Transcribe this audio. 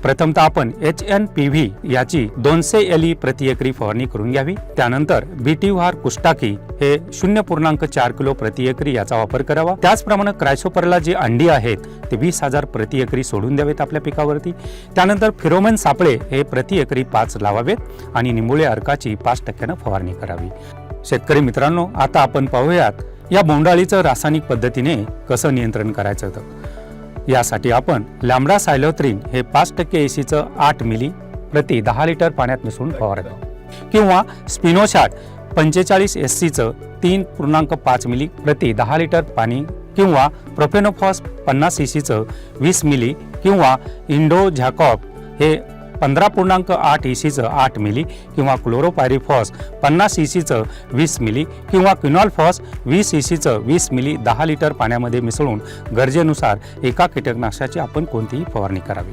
प्रथमतः आपण HNPV याची 200 एली प्रति एकरी फवारणी करून घ्यावी। त्यानंतर बीटीव्हार कुस्टाकी हे 0.4 किलो प्रति एकरी याचा वापर करावा। त्याचप्रमाणे क्रायसोपरला जी अंडी आहेत ते 20,000 प्रति एकरी सोडून द्यावेत आपल्या पिकावरती। त्यानंतर फिरोमेन सापळे हे प्रति एकरी 5 लावावेत आणि निंबोळी अर्काची 5% फवारणी करावी। शेतकरी मित्रांनो, आता आपण पाहूयात या बोंडअळीचं रासायनिक पद्धतीने कसं नियंत्रण करायचं होतं। यासाठी आपण लॅम्बडा सायलोथ्रिन हे 5% एसीचं 8 मिली प्रति 10 लिटर पाण्यात मिसळून फवारावं किंवा स्पिनोशॅट 45 SCचं 3.5 मिली प्रति 10 लिटर पाणी किंवा प्रोफेनोफॉस 50 ECचं 20 मिली किंवा इंडोझॅकॉप हे 15.8 ECचं 8 मिली किंवा क्लोरोपायरिफॉस 50 ECचं 20 मिली किंवा क्विनॉलफॉस 20 ECचं 20 मिली 10 लिटर पाण्यामध्ये मिसळून गरजेनुसार एका कीटकनाशकाची आपण कोणतीही फवारणी करावी।